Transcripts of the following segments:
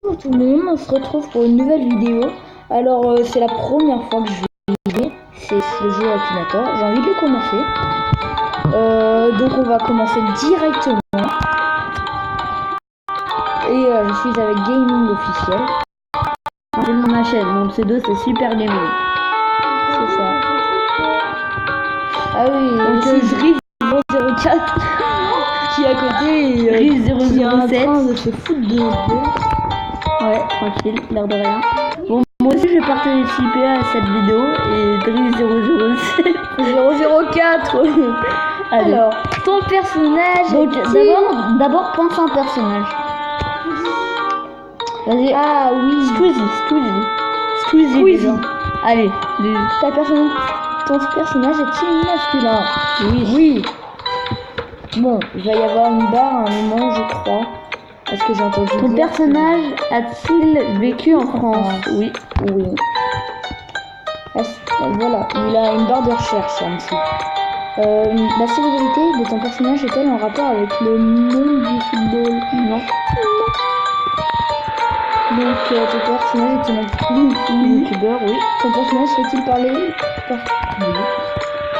Bonjour tout le monde, on se retrouve pour une nouvelle vidéo. Alors c'est la première fois que je vais jouer, c'est le jeu Akinator, j'ai envie de le commencer. Donc on va commencer directement. Et je suis avec Gaming Officiel. C'est ma chaîne, mon pseudo c'est Super Gaming. C'est ça. Ah oui, Donc c'est Driz004 qui est à côté et qui est en train de se foutre de notre gueule. Ouais, tranquille, l'air de rien. Bon, moi aussi je vais participer à cette vidéo et Driz007 004. Alors, ton personnage. Donc d'abord pense à un personnage. Vas-y. Ah oui. Squeezie déjà. Allez, Ton personnage est-il masculin? Oui. Bon, il va y avoir une barre à un moment, je crois. Est-ce que j'ai entendu Ton dire personnage a-t-il vécu en France? Oui. Voilà, il a une barre de recherche en dessous. La célébrité de ton personnage est-elle en rapport avec le monde du football? Non. Donc ton personnage est-il Youtubeur? Oui. Ton personnage fait-il parler? Oui.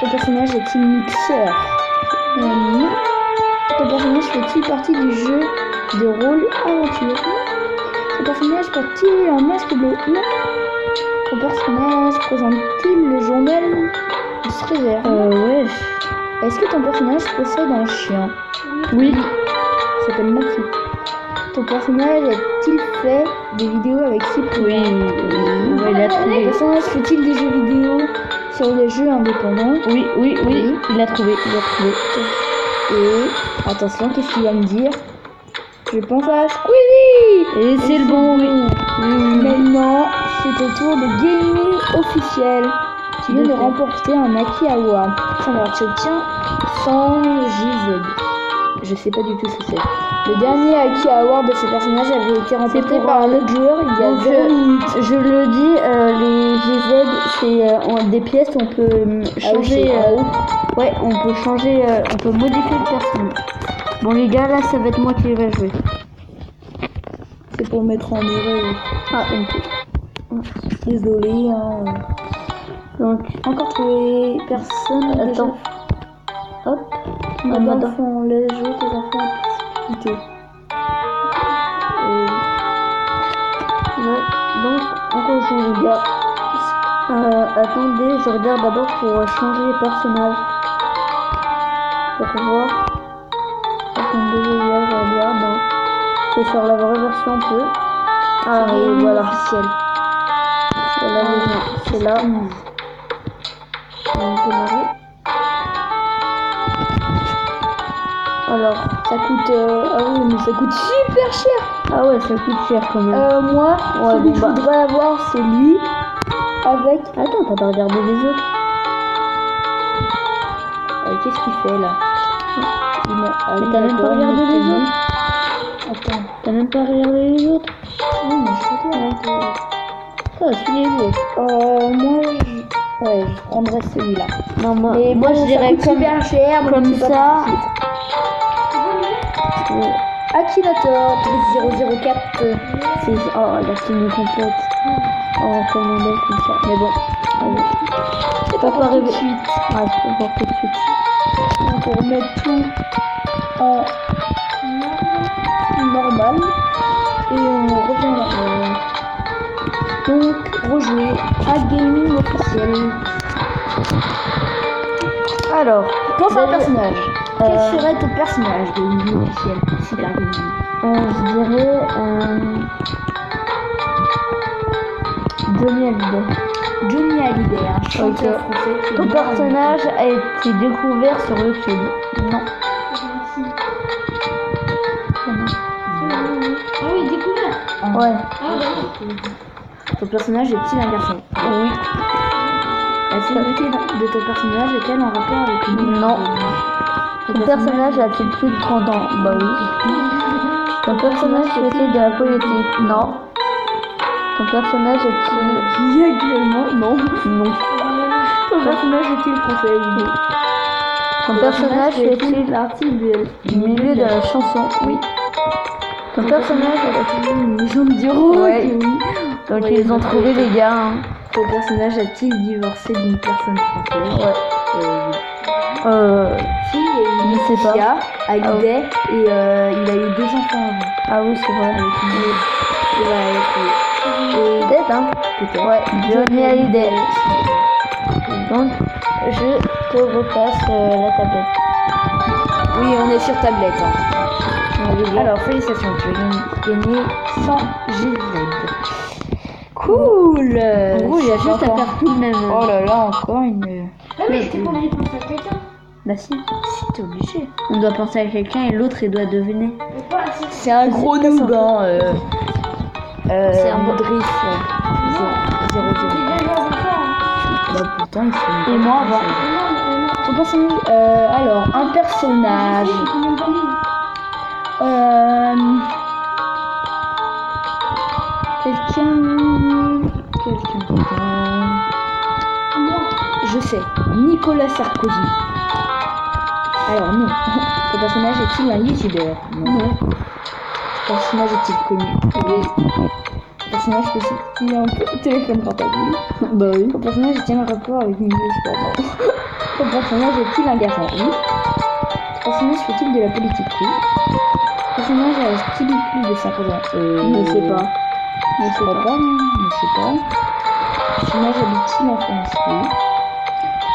Ton personnage est-il mixeur? Non. Ton personnage fait-il partie du jeu de rôle aventure? Ton personnage porte-t-il un masque bleu? Non. Ton personnage présente-t-il le journal de ce réserve? Ouais. Est-ce que ton personnage possède un chien? Oui. Il s'appelle Maxi. Ton personnage a-t-il fait des vidéos avec Cyprien? Oui. Il a Ton trouvé. personnage fait-il des jeux vidéo sur les jeux indépendants? Oui. Il a trouvé. Et attention, qu'est-ce qu'il va me dire? Je pense à Squeezie! Et c'est le bon, oui. Maintenant, c'est au tour de Gaming Officiel. Tu viens de remporter un Aki Award. Alors, tu obtiens 100 GZ. Je sais pas du tout ce que c'est. Le dernier Aki Award de ce personnage avait été remporté par un autre joueur il y a 0 minutes. Je le dis, les GZ, c'est des pièces, on peut changer. Ouais, on peut changer, on peut modifier le personnage. Bon les gars, là ça va être moi qui vais jouer. C'est pour mettre en erreur. Ah, ok. Désolé. Donc, encore trouvé personne. Attends. Hop. Madame font les jeux des enfants en possibilité. Ouais, donc on rejoue les gars. Attendez, je regarde d'abord pour changer les personnages. Pour voir. Attendez, les gars, je regarde. Non. C'est sur la vraie version un peu. Ah oui, voilà. Officiel. Voilà les gens, c'est là. On peut démarrer. Alors, ça coûte. Ah oui, mais ça coûte super cher! Ah ouais, ça coûte cher quand même. Moi, celui que je voudrais avoir, c'est lui. Avec. Attends, t'as pas regardé les autres? Qu'est-ce qu'il fait là? T'as même pas regardé les autres? Attends. T'as même pas regardé les autres? Non, mais je regarde. Ah, suivez-vous. Moi, je prendrais celui-là. Non, moi je dirais super cher, comme ça. Akinator 004. Oh, la team complète. Oh, tellement belle comme ça. Mais bon, allez. C'est pas pour tout de suite. Ouais, c'est pas pour tout de suite. Donc on remet tout en normal. Et on revient là. Donc, rejouer à Gaming Officiel. Alors, pense à un personnage. Quel serait ton personnage de Gaming Officiel? Super Gaming. Je dirais Johnny Hallyday, un chanteur français. Ton personnage a été découvert sur YouTube? Non. Ah oui, découvert. Ouais. Ton personnage est-il un garçon? Oui. La célébrité de ton personnage est-elle en rapport avec une... Non. Ton personnage a-t-il plus de 30 ans? Bah oui. Ton personnage fait-il de la politique? Non. Ton personnage est-il... Actuellement, non. Non. Ton personnage est-il français? Oui. Ton personnage fait-il l'artiste du milieu de la chanson? Oui. Ton personnage a-t-il une légende du rôle? Ouais. Donc Ouais, ils ont trouvé les gars. Hein. Ton personnage a-t-il divorcé d'une personne française? Ouais. Si, il je sais pas. Sia, Hallyday, et il a eu 2 enfants avant. Ah oui, c'est vrai. Avec une... Et Peut-être, hein. peut-être. Ouais, Johnny Hallyday. Donc, je te repasse la tablette. Oui, on est sur tablette. Hein. Alors, félicitations, tu as gagné 100 GZ. Cool. En gros, il y a juste à faire tout le même. Oh là là, encore une... mais c'était pour la réponse à quelqu'un. Bah si. Si, t'es obligé. On doit penser à quelqu'un et l'autre, il doit deviner. C'est un gros noob, hein. C'est un Driss. 0. Bah pourtant, il fait... Et moi, bon. Ton personnage... alors, un personnage... Quelqu'un. Je sais. Nicolas Sarkozy. Alors non. Ton personnage est-il un youtubeur? Non. Ton personnage est-il connu? Oui. Ton personnage peut-il un téléphone portable? Bah oui. Ton personnage est-il un rapport avec milieu sport? Ton personnage est-il un garçon? Oui. Ton personnage fait-il de la politique? Oui. Ton personnage a-t-il plus de 50 ans? Je sais pas. Je sais pas. Ton personnage habite-t-il en France? Oui.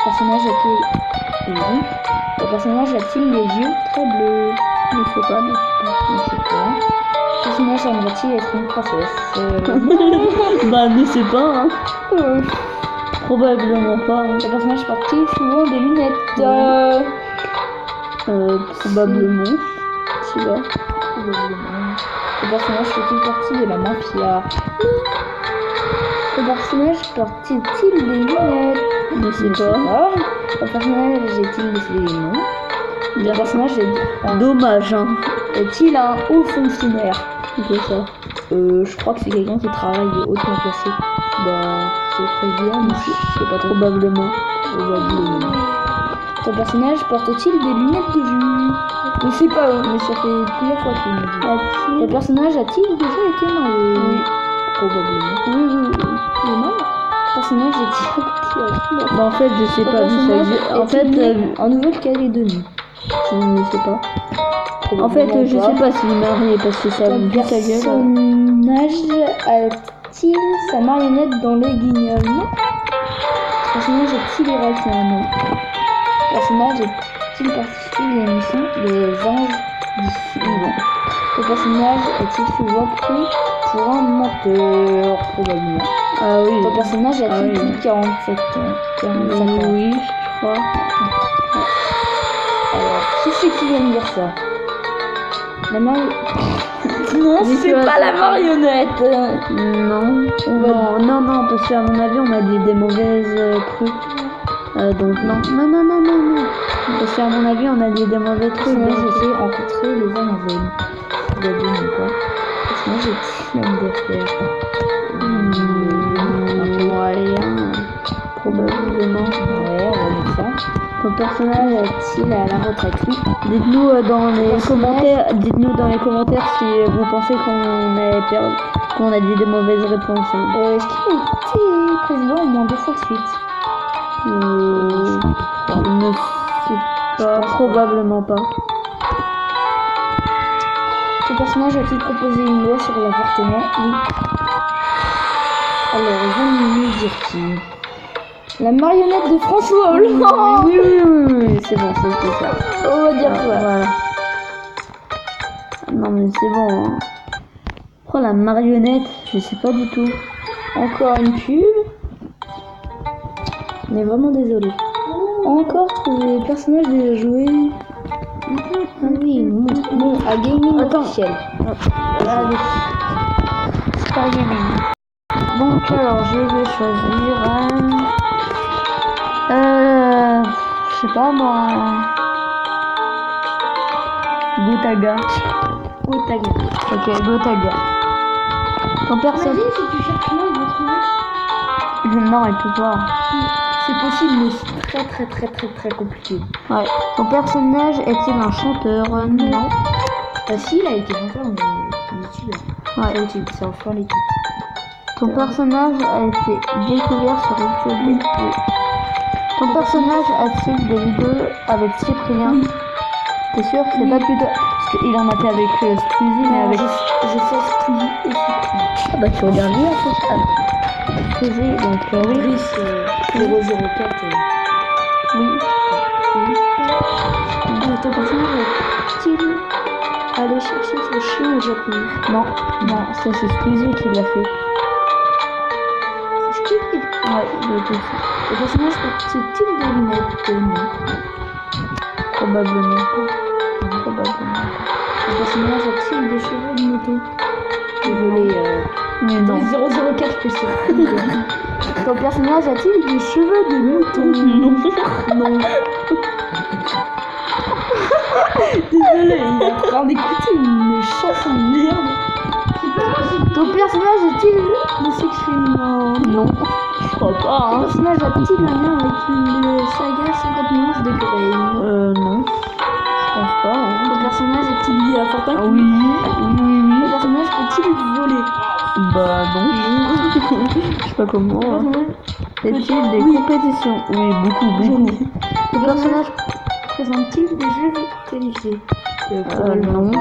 Ton personnage a-t-il... Oui. Ton personnage a-t-il les yeux très bleus? Je sais pas. Ton personnage aimerait-il être une princesse? Bah, ne sais pas, hein. Probablement pas. Hein. Ton personnage porte-t-il souvent des lunettes? Probablement. Tu vois. Probablement. Ton personnage fait-il partie de la mafia? Ton personnage porte-t-il des lunettes? Je sais pas. Ton personnage est-il décédé? Non. Ton personnage Dommage, hein. est-il un haut fonctionnaire? C'est ça. Je crois que c'est quelqu'un qui travaille hautement placé. Bah, c'est président, mais je sais pas trop. Probablement. Ton personnage porte-t-il des lunettes de vue? Je sais pas, mais ça fait plusieurs fois qu'il me dit. Ton personnage a-t-il déjà été marié? Oui. Probablement. Oui. Il est mort? Ton personnage est-il... Bah, en fait, je sais pas. En fait, en Nouvelle-Calédonie. Je ne sais pas. En fait, je sais pas s'il est marié parce que ça Ton vu sa gueule. personnage a-t-il sa marionnette dans les guignols? Non. Ton personnage est-il irakien? Non. Ton personnage est-il participé à l'émission Les Anges d'ici? Non. Ton personnage est-il souvent pris pour un menteur? Probablement. Ah oui. Ton personnage a-t-il plus de 47 ans? 45 ans? Oui, je crois. Alors, qui c'est qui vient de dire ça? La marionnette. Non, Mais c'est pas la marionnette. Non, parce qu'à mon avis, on a dit des mauvaises trucs. Donc non. Parce qu'à mon avis, on a dit des mauvais trucs. Moi, j'ai rencontré les Amazones. Je dois dire quoi? Parce que moi, j'ai même d'affaires. Moyen. Probablement. Ouais, on va mettre ça. Ton personnage Est-il à la retraite? Oui. Dites-nous dans les commentaires si vous pensez qu'on a dit des mauvaises réponses. Hein. Est-ce qu'il a été président au moins 2 fois de suite? Je ne sais pas. Probablement pas. Ton personnage a-t-il proposé une loi sur l'avortement? Oui. Alors, vont nous dire qui? La marionnette de François Hollande. Oui, c'est bon, c'était ça. On va dire quoi? Voilà. Non mais c'est bon. Hein. Oh la marionnette, je sais pas du tout. Encore une pub. On est vraiment désolé. Encore trouvé personnage déjà joué. Ah oui, bon, à gaming officiel. Allez. Star Gaming. Donc alors je vais choisir je sais pas moi. Gotaga. Ok, Gotaga. Ton personnage. Si tu cherches là, il va trouver. Non, il peut pas. C'est possible, mais c'est très compliqué. Ouais. Ton personnage est-il un chanteur? Non. Ah si, il a été chanteur, mais... Ouais. l'équipe, c'est enfin l'équipe. Ton personnage a été découvert sur YouTube. Oui. Ton personnage a-t-il des vidéos avec Cyprien? Oui. T'es sûr que c'est pas plutôt... Parce qu'il en a fait avec Squeezie, mais avec... J'ai fait Squeezie et Cyprien. Ah bah tu regardes lui en fait. Ah. Squeezie, donc oui. Brice 004. Oui. Ton personnage a-t-il allé chercher ce chien au Japon? Non, ça c'est Squeezie qui l'a fait. C'est Squeezie. Ouais, il était Ton personnage porte-t-il des lunettes? Non. probablement pas. Probablement. Ton personnage a-t-il des cheveux de moto? Désolé, Mais non. 004 spécial. Ton personnage a-t-il des cheveux de mouton? Non. Désolé, il est en train d'écouter une chanson de merde. Ton personnage a-t-il Le sex film? Non, je crois pas. Ton Hein. personnage a-t-il un lien avec une saga 50 nuances de Grey? Non, je pense pas. Hein. Ton personnage est-il lié à Fortnite? Oui. Ton personnage peut-il voler? Bah non. Je sais pas comment. Ton Hein. personnage Est-il des compétitions? Oui, beaucoup. Ton personnage présente-t-il des jeux télévisés? Non.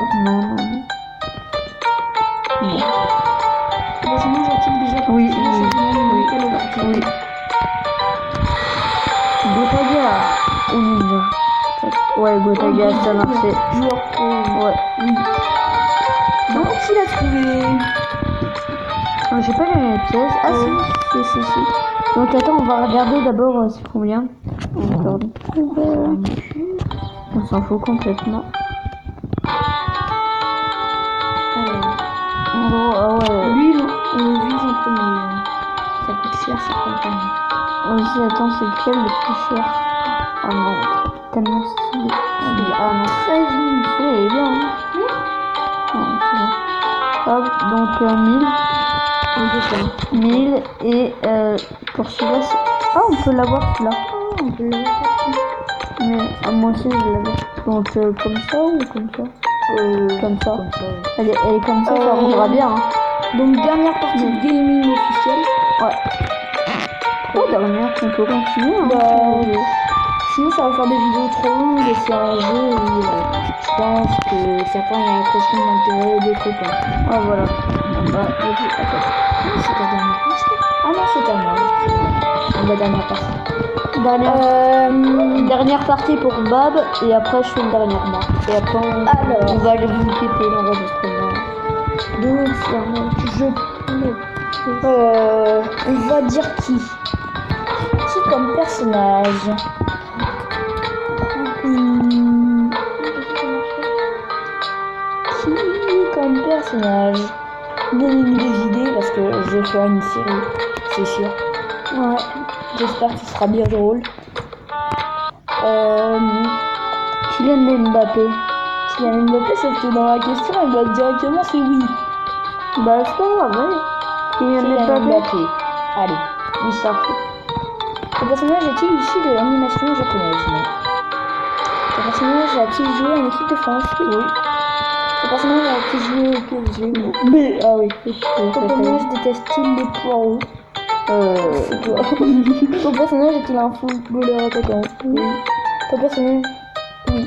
Ton personnage a-t-il déjà Oui, participé à ce jeu Call of Duty? Oui. Gotaga ou Ninja? Ouais, Gotaga, ça marchait. Joueur pro. Ouais. Non, qui l'a trouvé? J'ai pas les pièces. Ah si. Donc attends, on va regarder d'abord c'est combien. Pardon. On s'en fout complètement. En gros, ah ouais. Lui, on vise en premier. Ça coûte cher, ça prend pas. Aussi, attends, c'est lequel le plus cher? Ah non, tellement stylé. Ah non, 13 000. celui-là il est bien. Hein. Non, c'est bon. Hop, donc 1000. 1000 et pour celui-là, ah on peut l'avoir celui-là. On peut l'avoir partout. Mais moi aussi je l'avais. Donc comme ça ou comme ça? Comme ça. Elle est comme ça, ça rendra bien. Hein. Donc dernière partie de gaming officielle. Ouais. Oh dernière, on peut continuer. Hein, Bah, sinon ça va faire des vidéos trop longues et c'est un jeu où je pense que certains y accrocheront d'intérêt et d'autres pas. Ouais voilà. Bah, c'est ta dernière partie. Ah non, c'est à moi. La dernière partie. Dernière partie pour Bab et après je fais une dernière marque. Et après on va aller vous quitter l'enregistrement. Donc c'est un jeu. On va dire qui comme personnage? Qui comme personnage? Donnez-nous des idées parce que je vais faire une série, c'est sûr. Ouais, j'espère que ce sera bien drôle. Kylian Mbappé. Kylian Mbappé, sauf que dans la question, elle doit directement c'est oui. Bah c'est pas grave, ouais. Kylian Mbappé. Allez, oui, ça fait. Ton personnage est-il issu de l'animation japonaise? Non. Ton personnage a-t-il joué en équipe de France? Oui. Ton personnage a-t-il joué au PSG? Non. Mais ah oui. Ton personnage déteste-t-il les poireaux? C'est toi. Ton personnage est-il un footballeur attaquant? Oui. Ton personnage? Oui.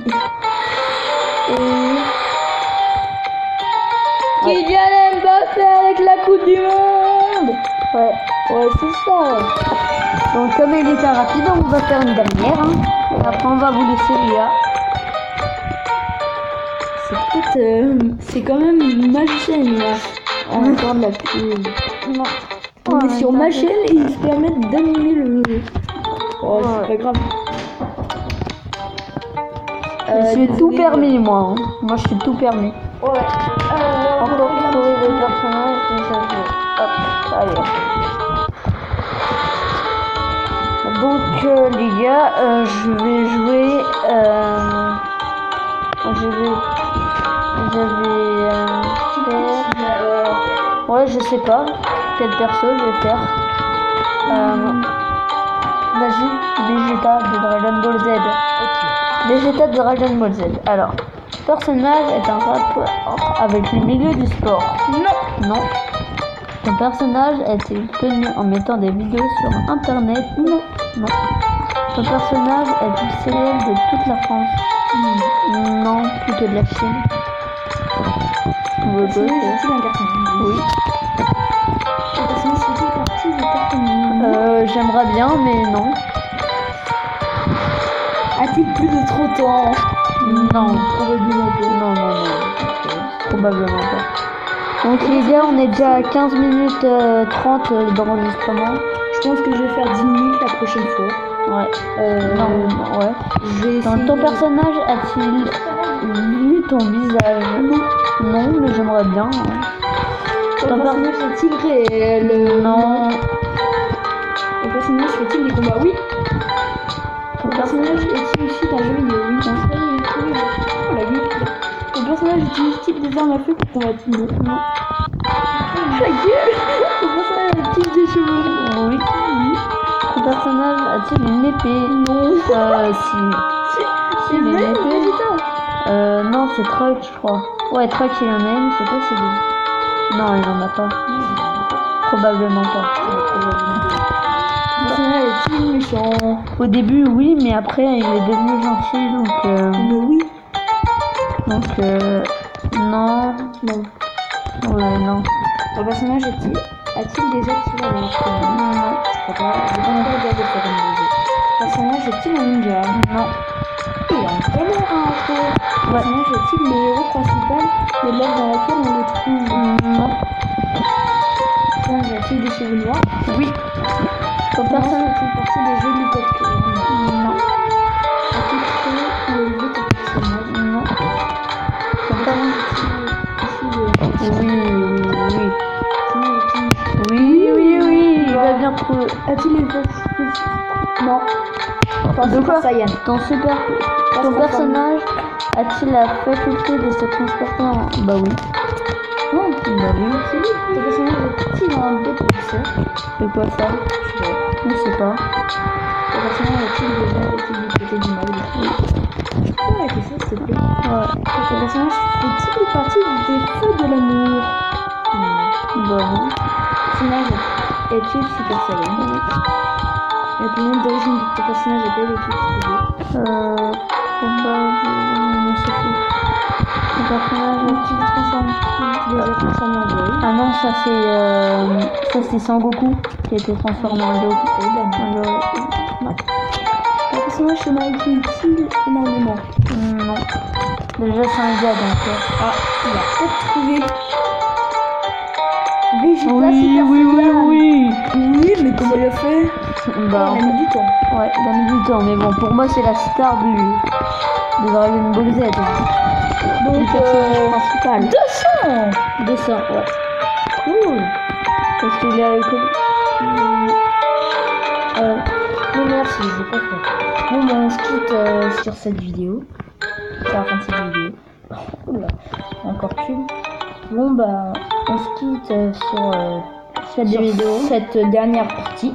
Kylian Mbappé avec la Coupe du Monde! Ouais. Ouais, c'est ça. Donc comme il était rapide, on va faire une dernière. Hein. Et après on va vous laisser Léa. C'est peut-être... c'est quand même ma chaîne là. Encore de la pub. Non. On est sur ma chaîne et ils se permettent d'animer le jeu. Oh, c'est pas grave. J'ai tout permis moi. Hein. Moi je suis tout permis. Ouais. Encore trouver des personnages et ça joue. Hop, ça y est. Donc les gars, je vais jouer. Faire. Ouais, je sais pas quel perso je vais faire. Vas-y, Vegeta de Dragon Ball Z. Ok. Vegeta de Dragon Ball Z. Alors, personnage est un rapport avec le milieu du sport. Non. Non. Ton personnage est-il connu en mettant des vidéos sur internet? Non. Non. Ton personnage est-il célèbre de toute la France? Non, plutôt de la Chine. Sinon, j'ai-t-il un garçon? Oui. Ton personnage fait-il partie des personnes? J'aimerais bien, mais non. A-t-il plus de 30 ans? Non. Probablement pas. Non. Probablement pas. Donc les gars, on est déjà à 15 minutes 30 d'enregistrement. Je pense que je vais faire 10 minutes la prochaine fois. Ouais. Non, ouais. Je vais essayer Ton personnage a-t-il vu ton visage? Non, mais j'aimerais bien. Hein. Ton personnage est-il réel? Non. Ton personnage fait-il des combats? Oui. Ton personnage est-il issu d'un jeu vidéo? Oui. Oh la gueule. Ton personnage utilise-t-il des armes à feu pour combattre? Non. La gueule. Ton personnage a-t-il des cheveux? Oui. Ton personnage a-t-il une épée? Non. Si. C'est une vrai, épée. Non, c'est Truck, je crois. Ouais, Truck, il y en a une, c'est pas c'est lui. Non, il en a pas. Probablement pas. Ton personnage est-il méchant? Au début, oui, mais après, il est devenu gentil, donc... Mais oui. non. Non. Ouais, non. Ton personnage a-t-il déjà tiré à la Non. Je crois pas. J'ai pas encore regardé ça comme jeu. Ton personnage est-il un ninja? Non. Il est en galère, hein, frère. Ton personnage est-il le héros principal de l'œuvre dans laquelle on le trouve? Non. Ton personnage a-t-il des cheveux noirs? Oui. Ton personnage... fait-il partie des jeux League of Legends? Non. A-t-il créé ou élevé ton personnage? Non. Ton personnage est-il issu de... Oui. Il va bien trouver. A-t-il une Non. De quoi? Saiyan. Ton personnage a-t-il la faculté de se transporter en... Bah oui. Non. Bah oui. C'est lui. Ton personnage est-il un défenseur? C'est quoi ça? Je sais pas. Ton personnage a-t-il déjà été du côté du mal? Oui. Oh, la question, s'il te plaît. Ouais. Ton personnage fait-il partie des feux de l'amour? Bah non. Ton personnage est-il Super Saiyan? Oui. Le nom d'origine de ton personnage est-elle probablement, je sais plus. Ton personnage... tu te transformes déjà transformé en boy. Ah non, ça c'est Sangoku qui a été transformé en Goku. Non. Ton personnage se marie-t-il énormément? Non. Déjà c'est un gars donc... Ah, il a peut-être trouvé. Vegeta Oui, mais comment il a fait? Bah, Il a mis du temps. ouais, il a mis du temps, mais bon, pour moi c'est la star de Dragon Ball Z. Donc, le personnage principal. 200, ouais. Cool. Parce qu'il a Non merci, je vais pas faire. Bon, bah, on se quitte sur cette vidéo. C'est la fin de cette vidéo. Oula, encore qu'une. Bon, bah, on se quitte sur cette dernière partie.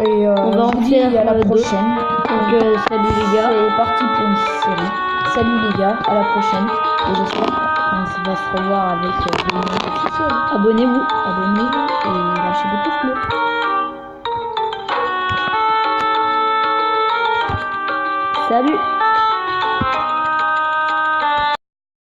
Et on va en je vous dis faire à la deux. prochaine. Donc salut les gars. C'est parti pour une série. Salut les gars, à la prochaine. Et j'espère qu'on va se revoir avec des vidéos officielles. Abonnez-vous. Abonnez-vous et lâchez des pouces bleus. Salut.